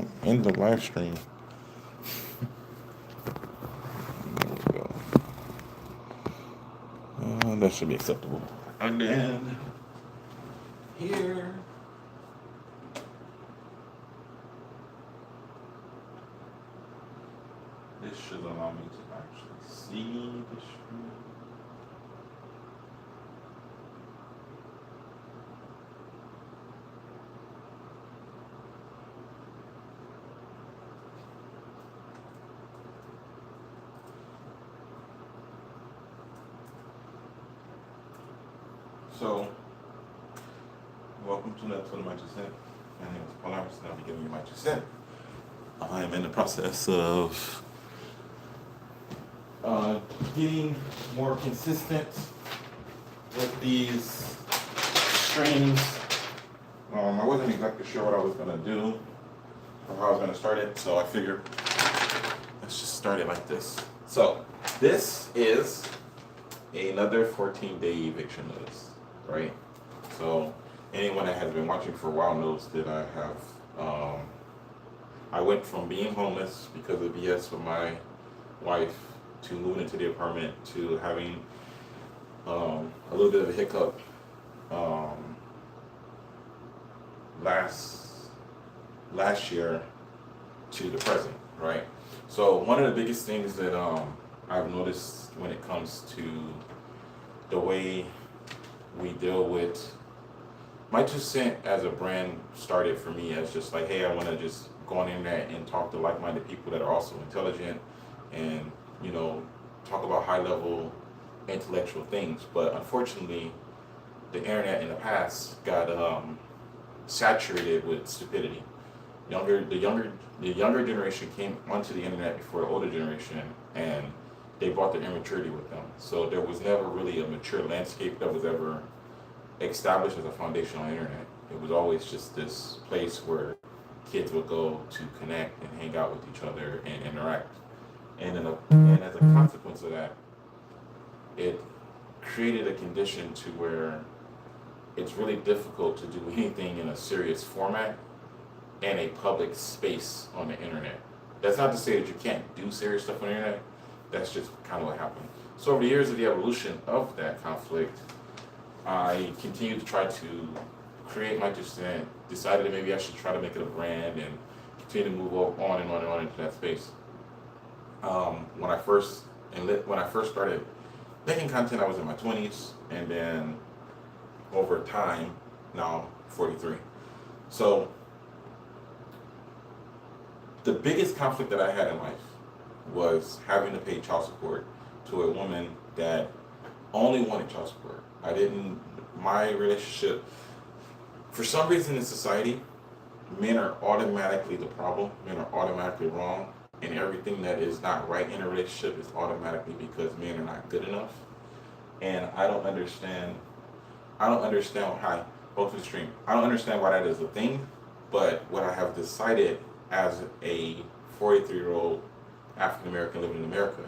don't end the live stream. There we go. That should be acceptable. And then here. This should allow me to actually see the screen. So, welcome to another episode of My Two Cent. My name is Paul Iverson, and I'll be giving you my 2 cents. I am in the process of getting more consistent with these streams. I wasn't exactly sure what I was going to do or how I was going to start it, so I figured let's just start it like this. So, this is another 14-day eviction notice, right? So, anyone that has been watching for a while knows that I have, I went from being homeless because of BS with my wife to moving into the apartment to having a little bit of a hiccup last year to the present, right? So one of the biggest things that I've noticed when it comes to the way we deal with My Two Cent as a brand started for me as just like, hey, I want to just go on the internet and talk to like-minded people that are also intelligent and, you know, talk about high-level intellectual things. But unfortunately, the internet in the past got saturated with stupidity. The younger generation came onto the internet before the older generation, and they brought their immaturity with them. So there was never really a mature landscape that was ever established as a foundation on the internet. It was always just this place where kids would go to connect and hang out with each other and interact. And as a consequence of that, it created a condition to where it's really difficult to do anything in a serious format in a public space on the internet. That's not to say that you can't do serious stuff on the internet. That's just kind of what happened. So over the years of the evolution of that conflict, I continued to try to create My 2 Cent, decided that maybe I should try to make it a brand and continue to move on and on and on into that space. When I first started making content, I was in my 20s, and then over time, now 43. So the biggest conflict that I had in life was having to pay child support to a woman that only wanted child support. My relationship, for some reason in society, men are automatically the problem, men are automatically wrong, and everything that is not right in a relationship is automatically because men are not good enough. And I don't understand how, both to the stream, I don't understand why that is a thing, but what I have decided as a 43-year-old African American living in America,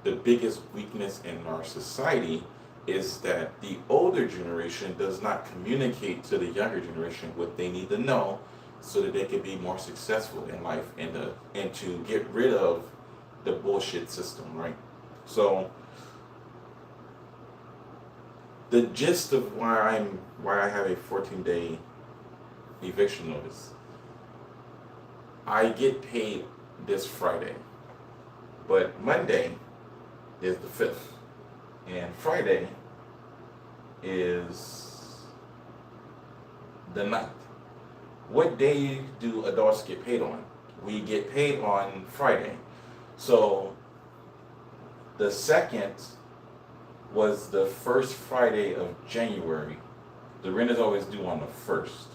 the biggest weakness in our society is that the older generation does not communicate to the younger generation what they need to know so that they can be more successful in life and to get rid of the bullshit system, right? So the gist of why I have a 14-day eviction notice. I get paid this Friday, but Monday is the 5th, and Friday is the 9th. What day do adults get paid on? We get paid on Friday. So the 2nd was the first Friday of January. The rent is always due on the 1st,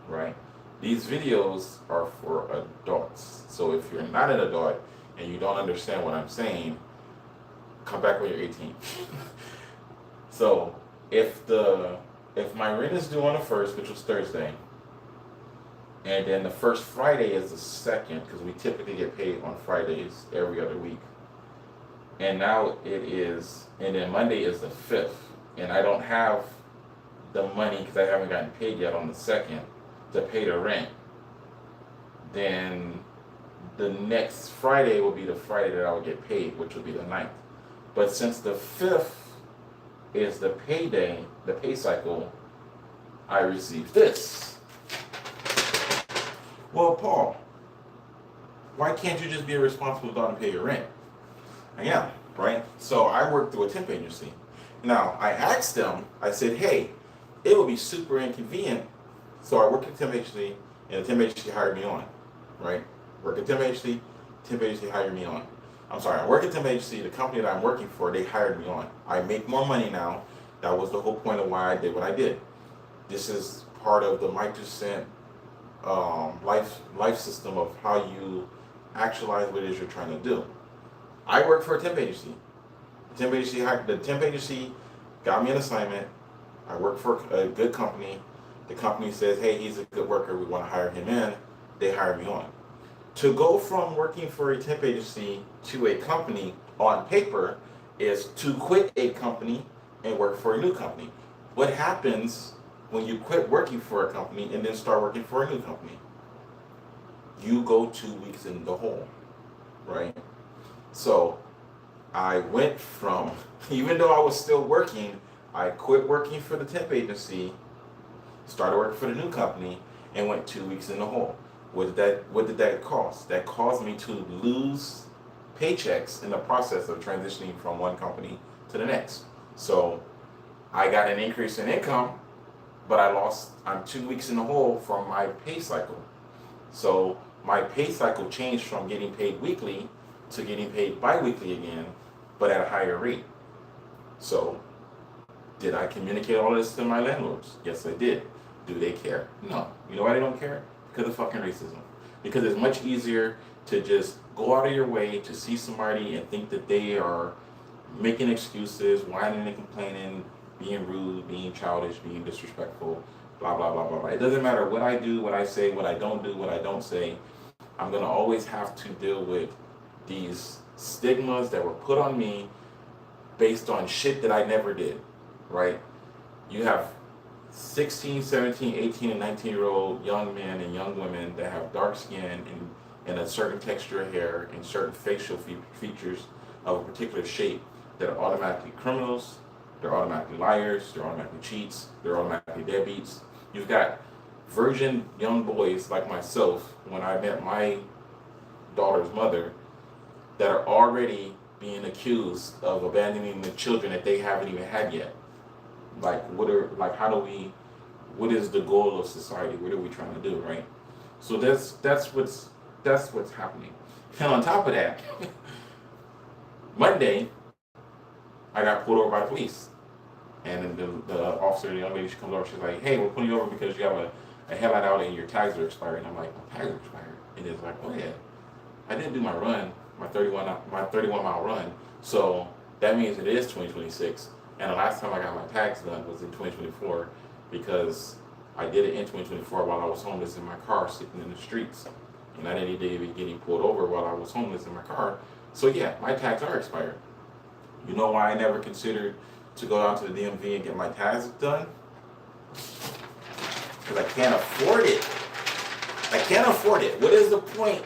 right? These videos are for adults. So if you're not an adult and you don't understand what I'm saying, come back when you're 18. So if my rent is due on the 1st, which was Thursday, and then the first Friday is the 2nd, because we typically get paid on Fridays every other week. And now and then Monday is the 5th, and I don't have the money because I haven't gotten paid yet on the 2nd to pay the rent. then the next Friday will be the Friday that I will get paid, which will be the 9th. But since the 5th is the payday, the pay cycle, I received this. Well, Paul, why can't you just be a responsible adult and pay your rent? I am, right? So I work through a temp agency. Now, I asked them, I said, hey, it would be super inconvenient. So I work at a temp agency, and the temp agency hired me on, right? Work at temp agency hired me on. I'm sorry, I work at temp agency, the company that I'm working for, they hired me on. I make more money now. That was the whole point of why I did what I did. This is part of the Microsoft life system of how you actualize what it is you're trying to do. I work for a temp agency. The temp agency got me an assignment. I work for a good company. The company says, hey, he's a good worker, we want to hire him in. They hire me on. To go from working for a temp agency to a company on paper is to quit a company and work for a new company. What happens when you quit working for a company and then start working for a new company? You go 2 weeks in the hole, right? So I went from, even though I was still working, I quit working for the temp agency, started working for the new company, and went 2 weeks in the hole. What did that cost? That caused me to lose paychecks in the process of transitioning from one company to the next. So I got an increase in income, but I'm 2 weeks in the hole from my pay cycle. So my pay cycle changed from getting paid weekly to getting paid bi-weekly again, but at a higher rate. So did I communicate all this to my landlords? Yes, I did. Do they care? No. You know why they don't care? Because of fucking racism. Because it's much easier to just go out of your way to see somebody and think that they are making excuses, whining and complaining, being rude, being childish, being disrespectful, blah, blah, blah, blah, blah. It doesn't matter what I do, what I say, what I don't do, what I don't say. I'm going to always have to deal with these stigmas that were put on me based on shit that I never did, right? You have 16, 17, 18, and 19-year-old young men and young women that have dark skin and a certain texture of hair and certain facial features of a particular shape that are automatically criminals, they're automatically liars, they're automatically cheats, they're automatically deadbeats. You've got virgin young boys like myself, when I met my daughter's mother, that are already being accused of abandoning the children that they haven't even had yet. What is the goal of society? What are we trying to do, right? So that's what's happening. And on top of that, Monday, I got pulled over by the police. And then the officer, the young lady, she comes over, she's like, hey, we're pulling you over because you have a headlight out and your tags are expired. And I'm like, my tags are expired. And it's like, oh yeah, I didn't do my run, my 31 mile run. So that means it is 2026. And the last time I got my tax done was in 2024 because I did it in 2024 while I was homeless in my car, sleeping in the streets. And I didn't need to be getting pulled over while I was homeless in my car. So yeah, my tags are expired. You know why I never considered to go down to the DMV and get my tags done? Because I can't afford it. I can't afford it. What is the point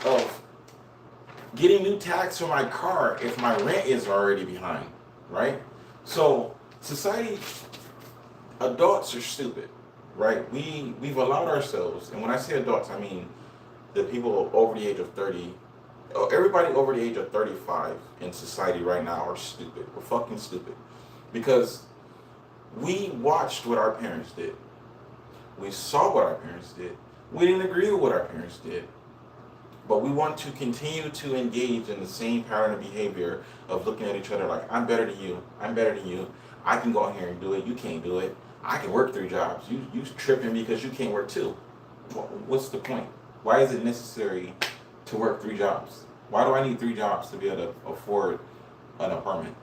of getting new tags for my car if my rent is already behind, right? So society, adults are stupid, right? We've allowed ourselves, and when I say adults, I mean the people over the age of 30, everybody over the age of 35 in society right now are stupid. We're fucking stupid. Because we watched what our parents did. We saw what our parents did. We didn't agree with what our parents did. But we want to continue to engage in the same pattern of behavior of looking at each other like, I'm better than you, I'm better than you, I can go out here and do it, you can't do it, I can work 3 jobs, you tripping because you can't work 2. What's the point? Why is it necessary to work 3 jobs? Why do I need 3 jobs to be able to afford an apartment?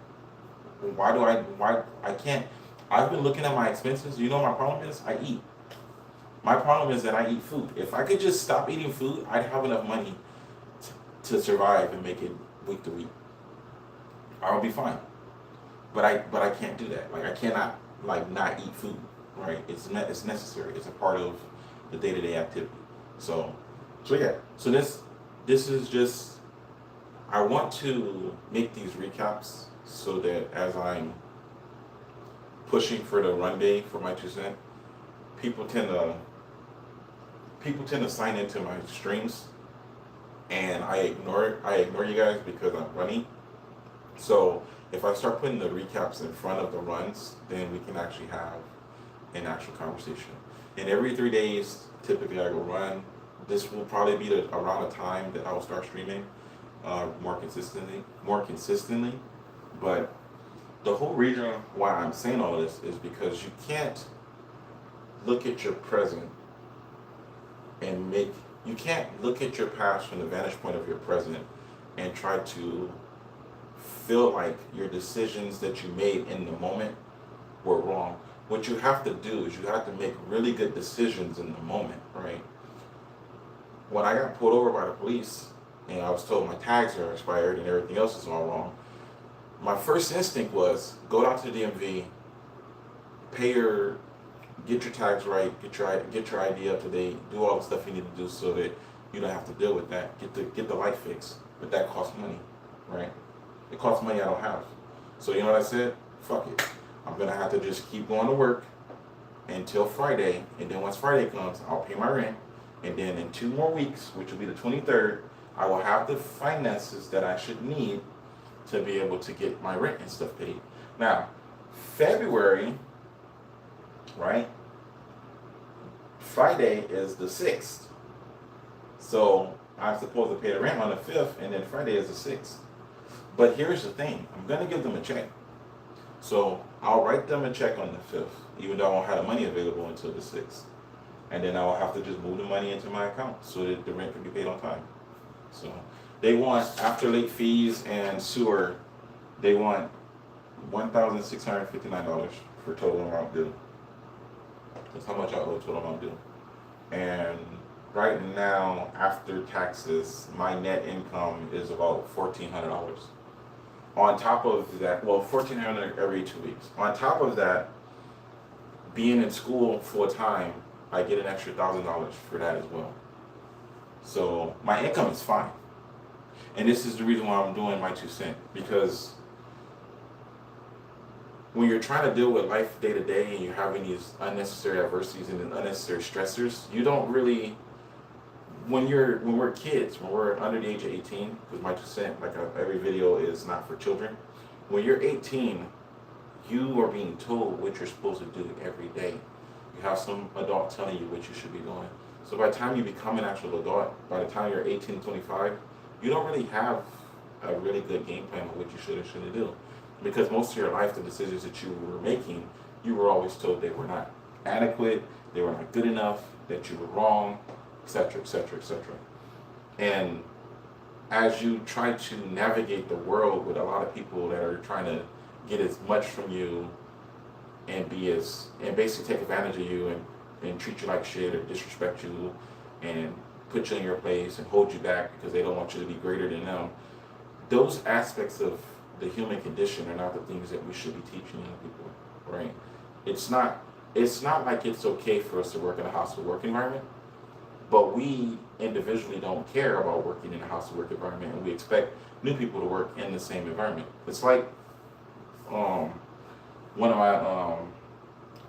Why I can't? I've been looking at my expenses. You know what my problem is? I eat. My problem is that I eat food. If I could just stop eating food, I'd have enough money to survive and make it week to week. I would be fine. But I can't do that. Like I cannot not eat food, right? It's necessary. It's a part of the day-to-day activity. So So yeah, so this is just, I want to make these recaps so that as I'm pushing for the run day for my 2 cent, people tend to people tend to sign into my streams, and I ignore you guys because I'm running. So if I start putting the recaps in front of the runs, then we can actually have an actual conversation. And every 3 days, typically I go run. This will probably be around the time that I will start streaming more consistently. But the whole reason why I'm saying all of this is because you can't look at your present and make you can't look at your past from the vantage point of your present and try to feel like your decisions that you made in the moment were wrong. What you have to do is you have to make really good decisions in the moment, right? When I got pulled over by the police and I was told my tags are expired and everything else is all wrong, my first instinct was go down to the DMV, get your tags right, get your ID up to date, do all the stuff you need to do so that you don't have to deal with that. Get the light fixed, but that costs money, right? It costs money I don't have. So you know what I said? Fuck it. I'm gonna have to just keep going to work until Friday, and then once Friday comes, I'll pay my rent, and then in 2 more weeks, which will be the 23rd, I will have the finances that I should need to be able to get my rent and stuff paid. Now, February, right? Friday is the 6th. So I'm supposed to pay the rent on the 5th, and then Friday is the 6th. But here's the thing, I'm gonna give them a check. So I'll write them a check on the 5th, even though I won't have the money available until the 6th. And then I'll have to just move the money into my account so that the rent can be paid on time. So they want, after late fees and sewer, they want $1,659 for total amount due. That's how much I owe total amount due. And right now, after taxes, my net income is about $1,400. On top of that, well, $1,400 every 2 weeks. On top of that, being in school full time, I get an extra $1,000 for that as well. So my income is fine. And this is the reason why I'm doing my 2 cent, because when you're trying to deal with life day to day and you're having these unnecessary adversities and unnecessary stressors, you don't really, when we're kids, when we're under the age of 18, because my 2 cent, like every video is not for children, when you're 18, you are being told what you're supposed to do every day. You have some adult telling you what you should be doing. So by the time you become an actual adult, by the time you're 18, 25, you don't really have a really good game plan of what you should and shouldn't do. Because most of your life, the decisions that you were making, you were always told they were not adequate, they were not good enough, that you were wrong, etc., etc., etc. And as you try to navigate the world with a lot of people that are trying to get as much from you and basically take advantage of you and treat you like shit or disrespect you and put you in your place and hold you back because they don't want you to be greater than them, those aspects of the human condition are not the things that we should be teaching young people, right? It's not like it's okay for us to work in a hostile work environment, but we individually don't care about working in a hostile work environment, and we expect new people to work in the same environment. It's like one of my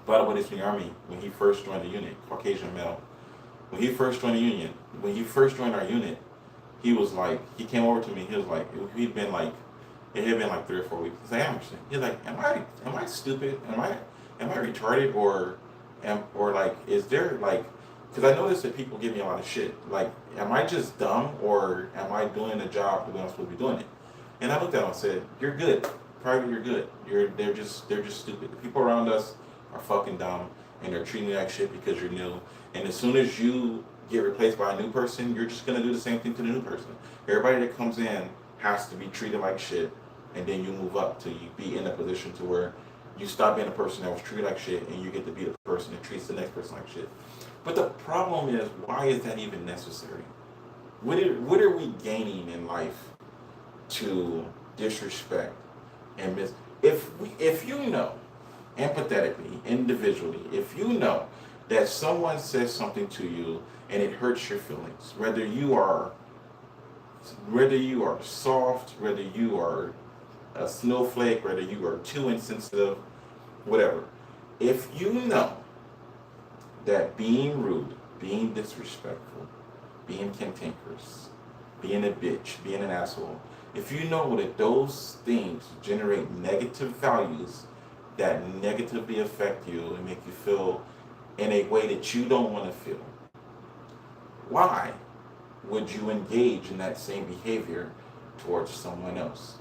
battle buddies in the Army, when he first joined the unit, Caucasian male, when he first joined our unit, he was like, he came over to me, he was like, it had been like 3 or 4 weeks. He's like, Anderson, he's like, am I stupid? Am I retarded? Or like, is there like, because I noticed that people give me a lot of shit. Like, am I just dumb, or am I doing the job the way I'm supposed to be doing it? And I looked at him and said, you're good. Private, you're good. They're just stupid. The people around us are fucking dumb, and they're treating you like shit because you're new. And as soon as you get replaced by a new person, you're just gonna do the same thing to the new person. Everybody that comes in has to be treated like shit, and then you move up to you be in a position to where you stop being a person that was treated like shit and you get to be the person that treats the next person like shit. But the problem is, why is that even necessary? What are we gaining in life to disrespect and if you know, empathetically, individually, if you know that someone says something to you and it hurts your feelings, whether you are soft, whether you are a snowflake, whether you are too insensitive, whatever. If you know that being rude, being disrespectful, being cantankerous, being a bitch, being an asshole, if you know that those things generate negative values that negatively affect you and make you feel in a way that you don't want to feel, why would you engage in that same behavior towards someone else?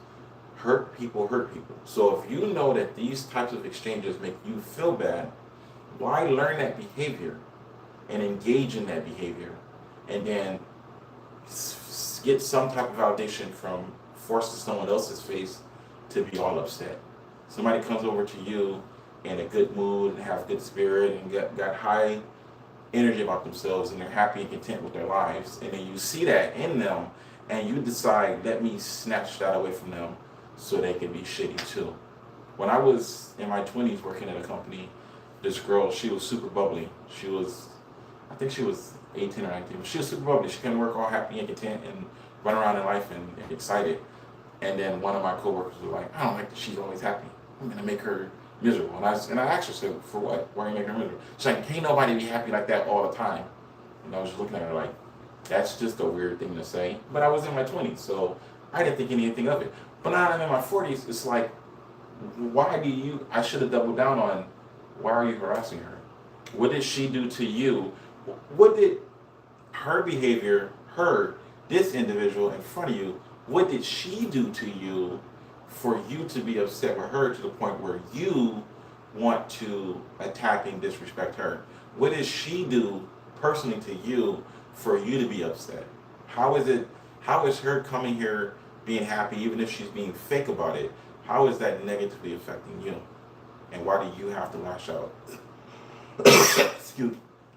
Hurt people hurt people. So if you know that these types of exchanges make you feel bad, why learn that behavior and engage in that behavior and then get some type of validation from forcing someone else's face to be all upset? Somebody comes over to you in a good mood and have good spirit and got high energy about themselves and they're happy and content with their lives, and then you see that in them and you decide, let me snatch that away from them so they can be shitty too. When I was in my 20s working at a company, this girl, she was super bubbly. I think she was 18 or 19, but she was super bubbly. She came to work all happy and content and run around in life and excited. And then one of my coworkers was like, I don't like that she's always happy. I'm gonna make her miserable. And I asked her, said, for what? Why are you making her miserable? She's like, can't nobody be happy like that all the time. And I was just looking at her like, that's just a weird thing to say. But I was in my 20s, so I didn't think anything of it. But now I'm in my 40s, it's like, I should have doubled down on, why are you harassing her? What did she do to you? What did her behavior, this individual in front of you, what did she do to you for you to be upset with her to the point where you want to attack and disrespect her? What did she do personally to you for you to be upset? How is her coming here being happy, even if she's being fake about it, how is that negatively affecting you? And why do you have to lash out?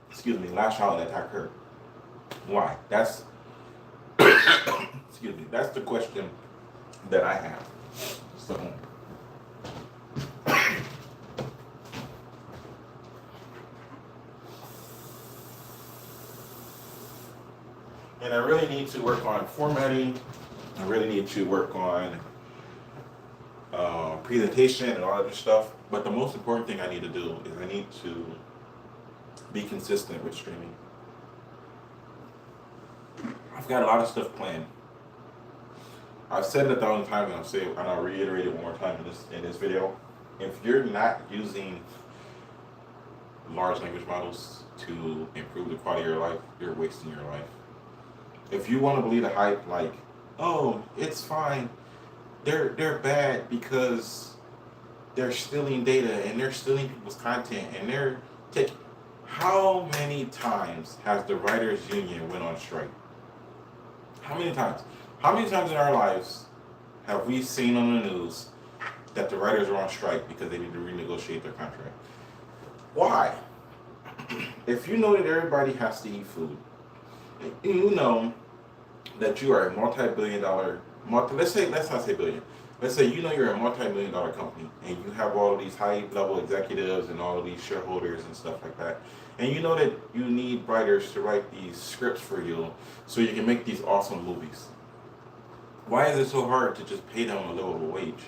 excuse me, lash out and attack her? Why? That's excuse me, that's the question that I have. So and I really need to work on formatting. I really need to work on presentation and all other stuff. But the most important thing I need to do is I need to be consistent with streaming. I've got a lot of stuff planned. I've said it 1,000 times, and I'll reiterate it one more time in this video. If you're not using large language models to improve the quality of your life, you're wasting your life. If you want to believe the hype, like, oh, it's fine, they're bad because they're stealing data and they're stealing people's content and they're taking. How many times has the writers union went on strike? How many times? How many times in our lives have we seen on the news that the writers are on strike because they need to renegotiate their contract? Why? If you know that everybody has to eat food, you know that you are a multi-billion-dollar, let's not say billion, let's say you know you're a multi-million-dollar company and you have all of these high-level executives and all of these shareholders and stuff like that, and you know that you need writers to write these scripts for you so you can make these awesome movies. Why is it so hard to just pay them a little wage?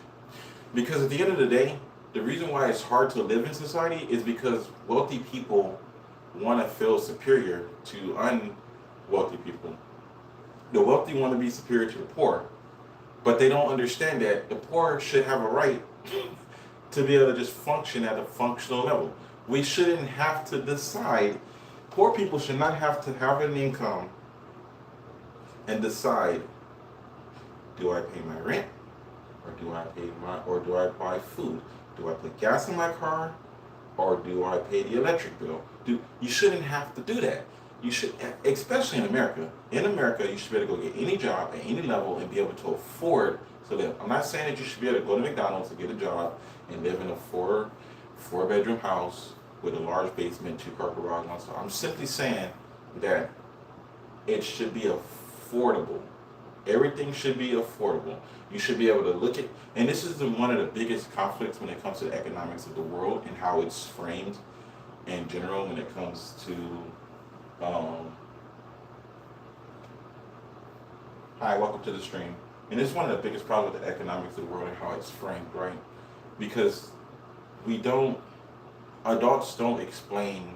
Because at the end of the day, the reason why it's hard to live in society is because wealthy people want to feel superior to unwealthy people. The wealthy want to be superior to the poor, but they don't understand that the poor should have a right to be able to just function at a functional level. We shouldn't have to decide, poor people should not have to have an income and decide, do I pay my rent? Or do I buy food? Do I put gas in my car? Or do I pay the electric bill? You shouldn't have to do that. You should, especially in America. In America, you should be able to go get any job at any level and be able to afford to live. I'm not saying that you should be able to go to McDonald's and get a job and live in a four-bedroom house with a large basement, 2-car garage, one store. I'm simply saying that it should be affordable. Everything should be affordable. You should be able to look at, and this is one of the biggest conflicts when it comes to the economics of the world and how it's framed in general when it comes to um, hi, welcome to the stream. And it's one of the biggest problems with the economics of the world and how it's framed, right? Because we don't, adults don't explain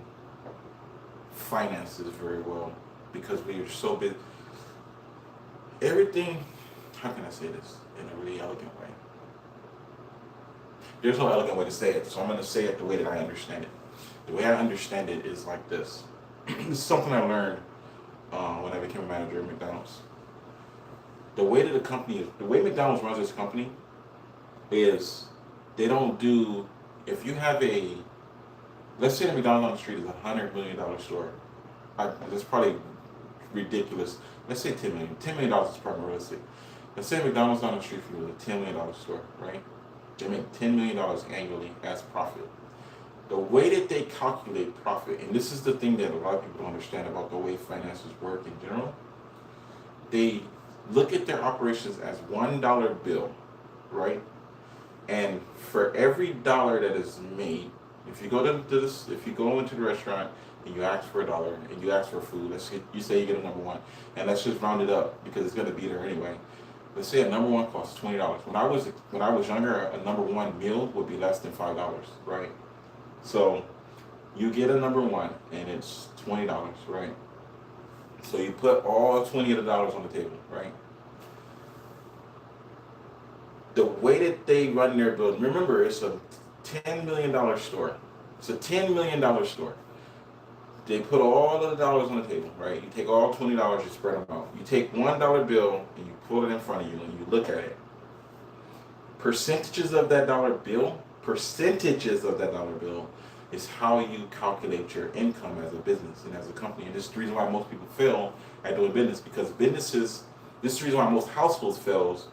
finances very well because we are so big. Everything, how can I say this in a really elegant way? There's no elegant way to say it, so I'm going to say it the way that I understand it. The way I understand it is like this. This is something I learned when I became a manager at McDonald's. The way that the way McDonald's runs this company is they don't do, if you have let's say the McDonald's on the street is $100 million store. That's probably ridiculous. Let's say $10 million. $10 million is probably realistic. Let's say McDonald's on the street for you is a $10 million store, right? They make $10 million annually as profit. The way that they calculate profit, and this is the thing that a lot of people don't understand about the way finances work in general, they look at their operations as $1 bill, right? And for every dollar that is made, if you go into the restaurant and you ask for $1 and you ask for food, you say you get a number one, and let's just round it up because it's gonna be there anyway. Let's say a number one costs $20. When I was younger, a number one meal would be less than $5, right? So you get a number one and it's $20, right? So you put all 20 of the dollars on the table, right? The way that they run their building, remember, it's a $10 million store. It's a $10 million store. They put all of the dollars on the table, right? You take all $20, you spread them out. You take $1 bill and you pull it in front of you and you look at it. Percentages of that dollar bill is how you calculate your income as a business and as a company. And this is the reason why most people fail at doing business, because this is the reason why most households fails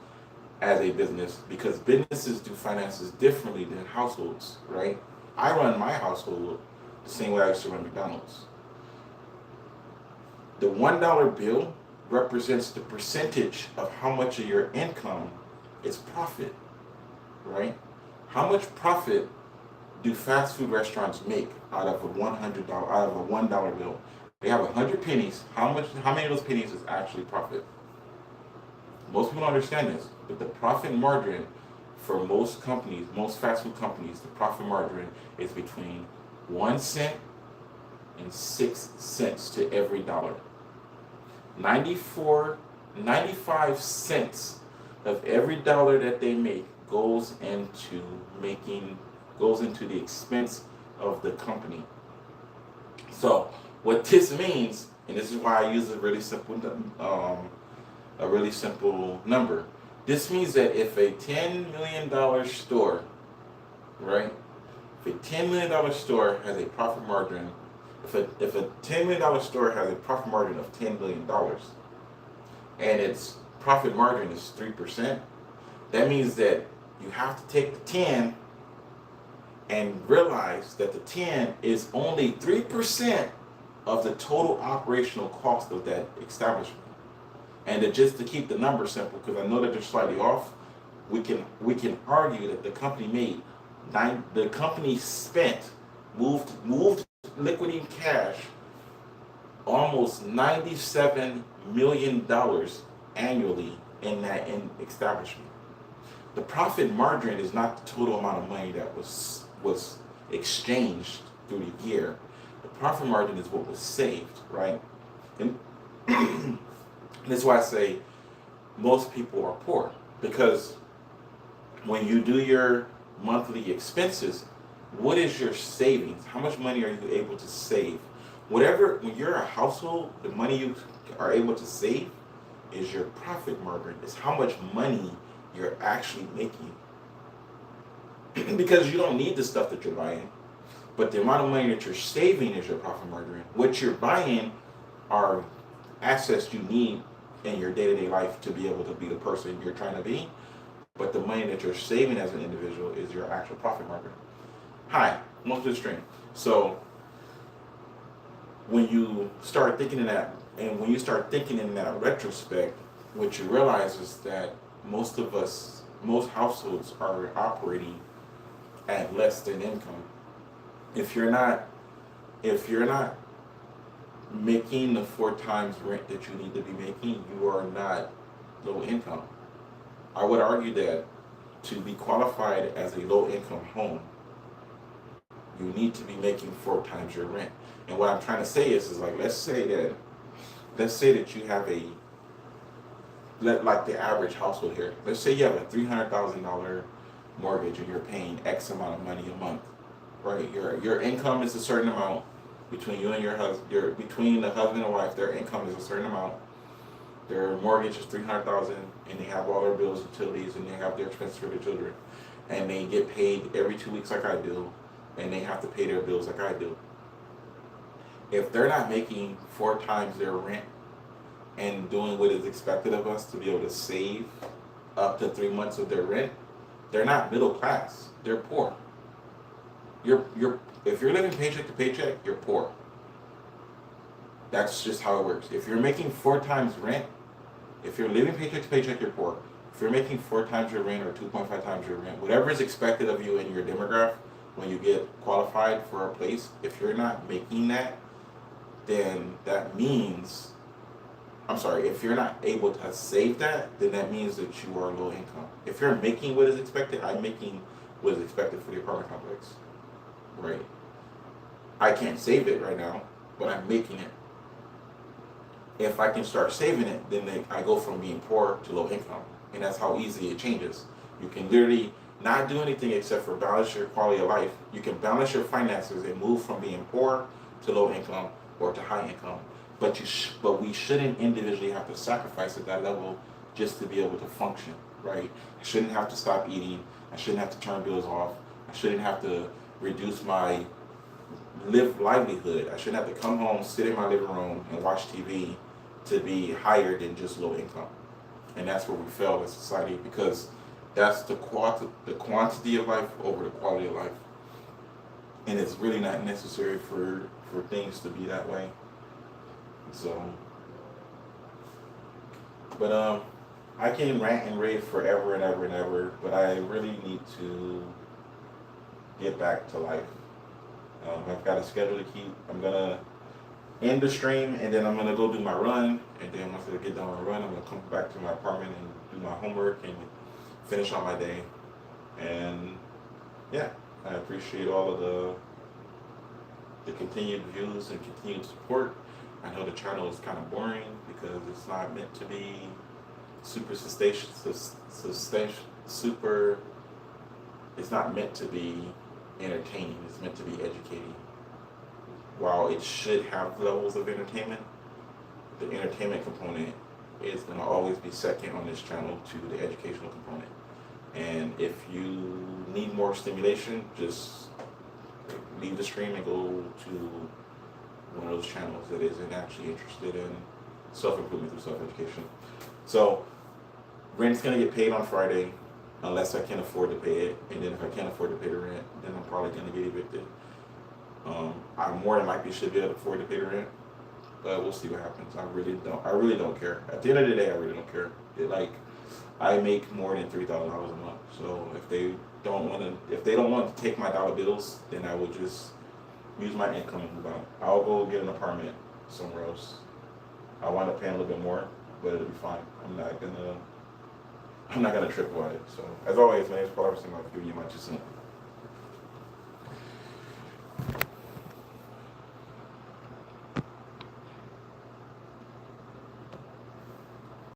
as a business, because businesses do finances differently than households, right? I run my household the same way I used to run McDonald's. The $1 bill represents the percentage of how much of your income is profit, right? How much profit do fast food restaurants make out of a $1 bill? They have 100 pennies. How many of those pennies is actually profit? Most people don't understand this, but the profit margin for most companies, most fast food companies, the profit margin is between 1 cent and 6 cents to every dollar. 95 cents of every dollar that they make goes into the expense of the company. So what this means, and this is why I use a really simple number. This means that if a $10 million store, right? If a $10 million store has a profit margin, if a $10 million store has a profit margin of $10 million, and its profit margin is 3%, that means that you have to take the 10 and realize that the 10 is only 3% of the total operational cost of that establishment. And just to keep the numbers simple, because I know that they're slightly off, we can argue that the company moved liquidating cash almost $97 million annually in establishment. The profit margin is not the total amount of money that was exchanged through the year. The profit margin is what was saved, right? And that's why I say most people are poor, because when you do your monthly expenses, what is your savings? How much money are you able to save? When you're a household, the money you are able to save is your profit margin. It's how much money you're actually making. Because you don't need the stuff that you're buying, but the amount of money that you're saving is your profit margin. What you're buying are assets you need in your day-to-day life to be able to be the person you're trying to be, but the money that you're saving as an individual is your actual profit margin. Hi, welcome to the stream. So when you start thinking in that, and when you start thinking in that retrospect, what you realize is that most households are operating at less than income. If you're not if you're not making the 4 times rent that you need to be making, you are not low income. I would argue that to be qualified as a low income home, you need to be making 4 times your rent. And what I'm trying to say is like let's say that you have like the average household here. Let's say you have a $300,000 mortgage and you're paying X amount of money a month, right? Your income is a certain amount between you and your husband. Between the husband and wife, their income is a certain amount. Their mortgage is $300,000, and they have all their bills, utilities, and they have their expenses for their children, and they get paid every 2 weeks like I do, and they have to pay their bills like I do. If they're not making 4 times their rent and doing what is expected of us to be able to save up to 3 months of their rent, they're not middle class. They're poor. If you're living paycheck to paycheck, you're poor. That's just how it works. If you're making 4 times rent, if you're living paycheck to paycheck, you're poor. If you're making 4 times your rent or 2.5 times your rent, whatever is expected of you in your demographic when you get qualified for a place, if you're not making that, then that means, I'm sorry, if you're not able to save that, then that means that you are low income. If you're making what is expected, I'm making what is expected for the apartment complex, right? I can't save it right now, but I'm making it. If I can start saving it, then I go from being poor to low income. And that's how easy it changes. You can literally not do anything except for balance your quality of life. You can balance your finances and move from being poor to low income or to high income. But we shouldn't individually have to sacrifice at that level just to be able to function, right? I shouldn't have to stop eating. I shouldn't have to turn bills off. I shouldn't have to reduce my livelihood. I shouldn't have to come home, sit in my living room, and watch TV to be higher than just low income. And that's where we fail as society, because that's the quantity of life over the quality of life. And it's really not necessary for things to be that way. So, but I can rant and rave forever and ever and ever, but I really need to get back to life. I've got a schedule to keep. I'm gonna end the stream, and then I'm gonna go do my run, and then once I get done with my run, I'm gonna come back to my apartment and do my homework and finish on my day. And yeah, I appreciate all of the continued views and continued support. I know the channel is kind of boring because it's not meant to be it's not meant to be entertaining. It's meant to be educating. While it should have levels of entertainment, the entertainment component is going to always be second on this channel to the educational component. And if you need more stimulation, just leave the stream and go to one of those channels that isn't actually interested in self-improvement through self-education. So rent's going to get paid on Friday unless I can afford to pay it. And then if I can't afford to pay the rent, then I'm probably going to get evicted. I more than likely should be able to afford to pay the rent, but we'll see what happens. I really don't care. At the end of the day, I really don't care. I make more than $3,000 a month. So if they don't want to take my dollar bills, then I will just use my income and move out. I'll go get an apartment somewhere else. I'll wind up paying a little bit more, but it'll be fine. I'm not gonna trip about it. So as always, my name is Paul Everson. I'll give you my 2 cents.